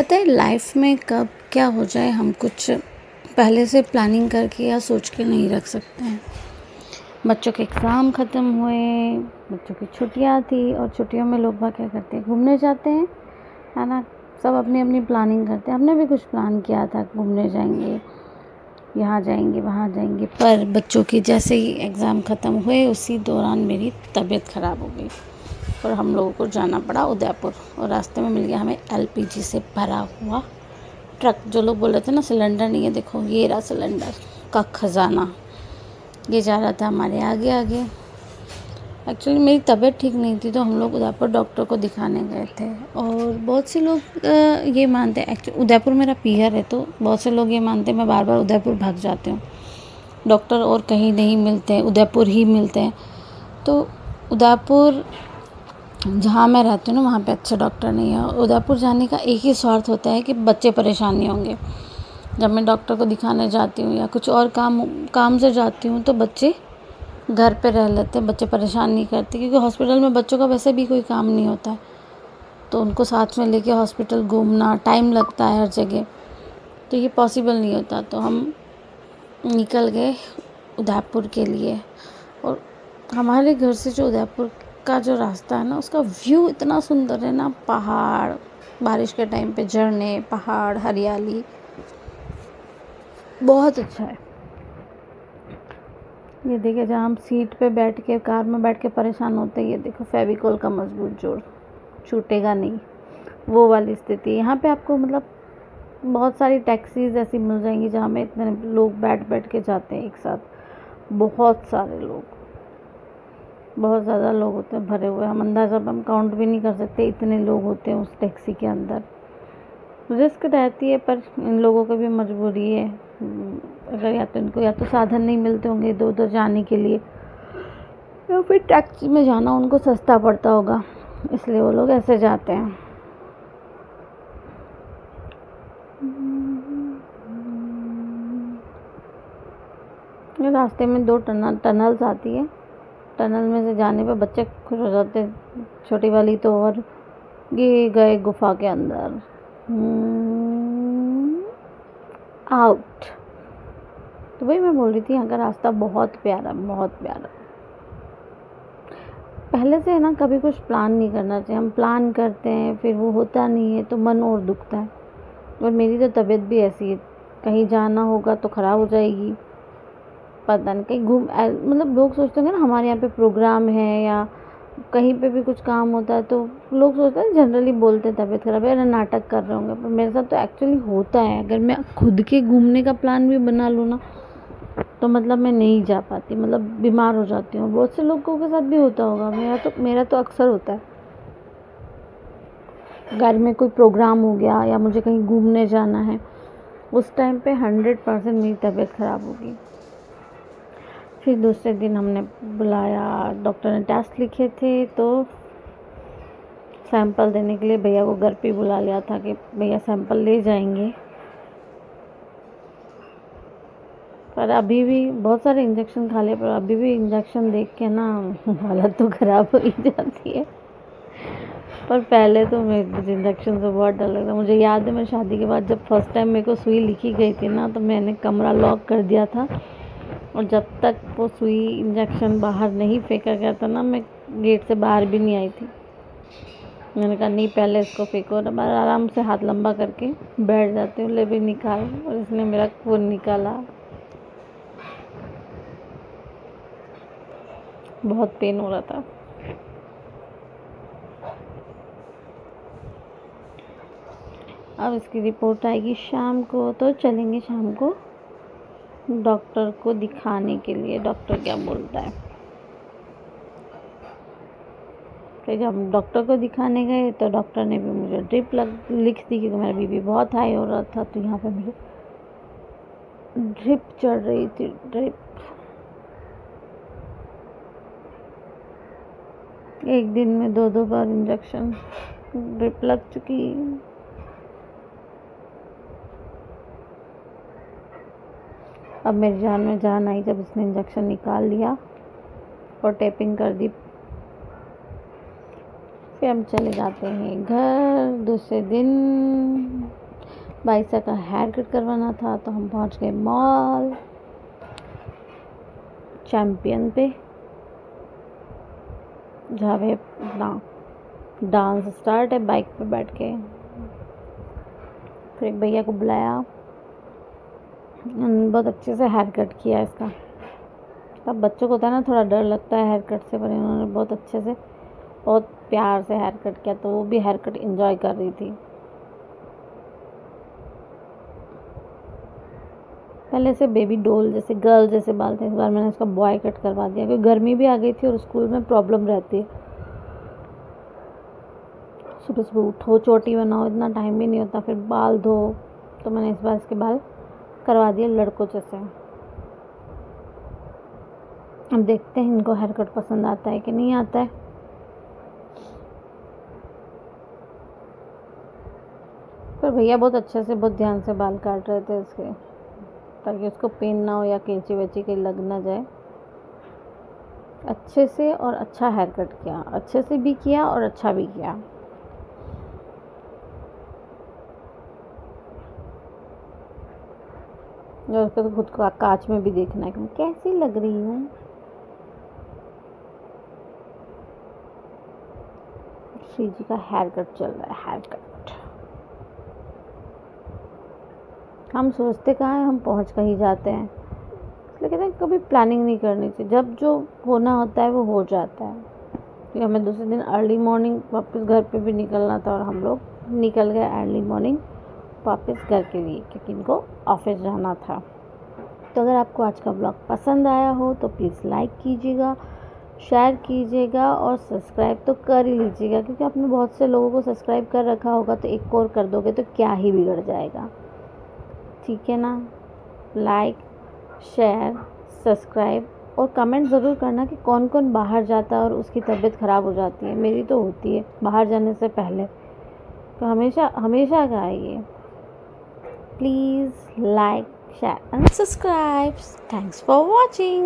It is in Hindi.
पता है लाइफ में कब क्या हो जाए हम कुछ पहले से प्लानिंग करके या सोच के नहीं रख सकते हैं। बच्चों के एग्ज़ाम ख़त्म हुए, बच्चों की छुट्टियां थी और छुट्टियों में लोग बाग क्या करते हैं, घूमने जाते हैं, है ना। सब अपनी अपनी प्लानिंग करते हैं। हमने भी कुछ प्लान किया था, घूमने जाएंगे, यहाँ जाएंगे, वहाँ जाएंगे, पर बच्चों की जैसे ही एग्ज़ाम ख़त्म हुए उसी दौरान मेरी तबीयत ख़राब हो गई और हम लोगों को जाना पड़ा उदयपुर। और रास्ते में मिल गया हमें एलपीजी से भरा हुआ ट्रक। जो लोग बोल रहे थे ना सिलेंडर नहीं है, देखो ये रहा सिलेंडर का खजाना, ये जा रहा था हमारे आगे आगे। एक्चुअली मेरी तबीयत ठीक नहीं थी तो हम लोग उदयपुर डॉक्टर को दिखाने गए थे। और बहुत से लोग ये मानते हैं, एक्चुअली उदयपुर मेरा पीहर है तो बहुत से लोग ये मानते हैं मैं बार बार उदयपुर भाग जाती हूँ, डॉक्टर और कहीं नहीं मिलते हैं, उदयपुर ही मिलते हैं। तो उदयपुर जहाँ मैं रहती हूँ ना वहाँ पे अच्छे डॉक्टर नहीं है। उदयपुर जाने का एक ही स्वार्थ होता है कि बच्चे परेशान नहीं होंगे। जब मैं डॉक्टर को दिखाने जाती हूँ या कुछ और काम से जाती हूँ तो बच्चे घर पे रह लेते हैं, बच्चे परेशान नहीं करते, क्योंकि हॉस्पिटल में बच्चों का वैसे भी कोई काम नहीं होता है तो उनको साथ में लेके हॉस्पिटल घूमना, टाइम लगता है हर जगह, तो ये पॉसिबल नहीं होता। तो हम निकल गए उदयपुर के लिए। और हमारे घर से जो उदयपुर का जो रास्ता है ना, उसका व्यू इतना सुंदर है ना, पहाड़, बारिश के टाइम पे झरने, पहाड़, हरियाली, बहुत अच्छा है। ये देखिए जहाँ हम सीट पे बैठ के, कार में बैठ के परेशान होते हैं, ये देखो फेविकोल का मजबूत जोड़, छूटेगा नहीं, वो वाली स्थिति। यहाँ पे आपको मतलब बहुत सारी टैक्सीज ऐसी मिल जाएंगी जहाँ में इतने लोग बैठ बैठ के जाते हैं एक साथ, बहुत सारे लोग, बहुत ज़्यादा लोग होते हैं भरे हुए। हम अंदाज़ा हम काउंट भी नहीं कर सकते, इतने लोग होते हैं उस टैक्सी के अंदर। रिस्क रहती है पर इन लोगों की भी मजबूरी है। अगर या तो इनको या तो साधन नहीं मिलते होंगे इधर उधर जाने के लिए, या फिर टैक्सी में जाना उनको सस्ता पड़ता होगा, इसलिए वो लोग ऐसे जाते हैं। रास्ते में 2 टनल्स आती है, टनल में से जाने पे बच्चे खुश हो जाते हैं, छोटी वाली तो, और ये गए गुफा के अंदर, आउट। तो वही मैं बोल रही थी, यहाँ का रास्ता बहुत प्यारा, बहुत प्यारा। पहले से है ना कभी कुछ प्लान नहीं करना चाहिए। हम प्लान करते हैं फिर वो होता नहीं है तो मन और दुखता है। और मेरी तो तबीयत भी ऐसी है, कहीं जाना होगा तो ख़राब हो जाएगी, पता नहीं कहीं मतलब लोग सोचते हैं ना हमारे यहाँ पे प्रोग्राम है या कहीं पे भी कुछ काम होता है तो लोग सोचते हैं, जनरली बोलते हैं तबीयत खराब है या नाटक कर रहे होंगे, पर मेरे साथ तो एक्चुअली होता है। अगर मैं खुद के घूमने का प्लान भी बना लूँ ना तो मतलब मैं नहीं जा पाती, मतलब बीमार हो जाती हूँ। बहुत से लोगों के साथ भी होता होगा, मेरा तो अक्सर होता है। घर में कोई प्रोग्राम हो गया या मुझे कहीं घूमने जाना है, उस टाइम पे 100% मेरी तबीयत ख़राब होगी। फिर दूसरे दिन हमने बुलाया, डॉक्टर ने टेस्ट लिखे थे तो सैंपल देने के लिए भैया को घर पे बुला लिया था कि भैया सैंपल ले जाएंगे। पर अभी भी बहुत सारे इंजेक्शन खा लिए, पर अभी भी इंजेक्शन देख के ना हालत तो ख़राब हो ही जाती है। पर पहले तो मेरे इंजेक्शन से बहुत डर लगता। मुझे याद है मैं शादी के बाद जब फर्स्ट टाइम मेरे को सुई लिखी गई थी ना तो मैंने कमरा लॉक कर दिया था, और जब तक वो सुई इंजेक्शन बाहर नहीं फेंका गया था ना मैं गेट से बाहर भी नहीं आई थी। मैंने कहा नहीं पहले इसको फेंको, और मैं आराम से हाथ लंबा करके बैठ जाती हूँ, ले भी निकाल, और इसने मेरा खून निकाला। बहुत पेन हो रहा था। अब इसकी रिपोर्ट आएगी शाम को, तो चलेंगे शाम को डॉक्टर को दिखाने के लिए, डॉक्टर क्या बोलता है। फिर जब हम डॉक्टर को दिखाने गए तो डॉक्टर ने भी मुझे ड्रिप लिख दी, क्योंकि मेरा बीपी बहुत हाई हो रहा था, तो यहाँ पे मुझे ड्रिप चढ़ रही थी, ड्रिप। एक दिन में 2-2 बार इंजेक्शन ड्रिप लग चुकी। अब मेरी जान में जान आई जब उसने इंजेक्शन निकाल लिया और टेपिंग कर दी। फिर हम चले जाते हैं घर। दूसरे दिन बाईसा का हेयर कट करवाना था तो हम पहुंच गए मॉल चैम्पियन पे, जहाँ पे अपना डांस स्टार्ट है बाइक पे बैठ के। फिर एक भैया को बुलाया, बहुत अच्छे से हेयर कट किया इसका। तब बच्चों को होता है ना थोड़ा डर लगता है हेयर कट से, पर इन्होंने बहुत अच्छे से बहुत प्यार से हेयर कट किया, तो वो भी हेयर कट एंजॉय कर रही थी। पहले से बेबी डॉल जैसे गर्ल जैसे बाल थे, इस बार मैंने उसका बॉय कट करवा दिया क्योंकि गर्मी भी आ गई थी और स्कूल में प्रॉब्लम रहती है, सुबह सुबह उठो चोटी बनाओ, इतना टाइम भी नहीं होता, फिर बाल धो। तो मैंने इस बार इसके बाल करवा दिए लड़कों जैसे। अब देखते हैं इनको हेयर कट पसंद आता है कि नहीं आता है। पर भैया बहुत अच्छे से बहुत ध्यान से बाल काट रहे थे इसके, ताकि उसको पेन ना हो या कैंची वैची कहीं लग ना जाए। अच्छे से और अच्छा हेयर कट किया, अच्छे से भी किया और अच्छा भी किया। और उसको तो खुद को कांच में भी देखना है कि मैं कैसी लग रही हूँ। श्री जी का हेयर कट चल रहा है, हेयर कट। हम सोचते कहाँ हैं, हम पहुँच कहीं जाते हैं, इसलिए कहते हैं कभी प्लानिंग नहीं करनी चाहिए, जब जो होना होता है वो हो जाता है। क्योंकि हमें दूसरे दिन अर्ली मॉर्निंग वापस घर पे भी निकलना था और हम लोग निकल गए अर्ली मॉर्निंग वापस घर के लिए, क्योंकि इनको ऑफिस जाना था। तो अगर आपको आज का ब्लॉग पसंद आया हो तो प्लीज़ लाइक कीजिएगा, शेयर कीजिएगा और सब्सक्राइब तो कर ही लीजिएगा, क्योंकि आपने बहुत से लोगों को सब्सक्राइब कर रखा होगा तो एक और कर दोगे तो क्या ही बिगड़ जाएगा। ठीक है ना? लाइक शेयर सब्सक्राइब और कमेंट ज़रूर करना कि कौन कौन बाहर जाता है और उसकी तबीयत ख़राब हो जाती है। मेरी तो होती है बाहर जाने से पहले, तो हमेशा हमेशा का है ये। Please like share and subscribe. Thanks for watching.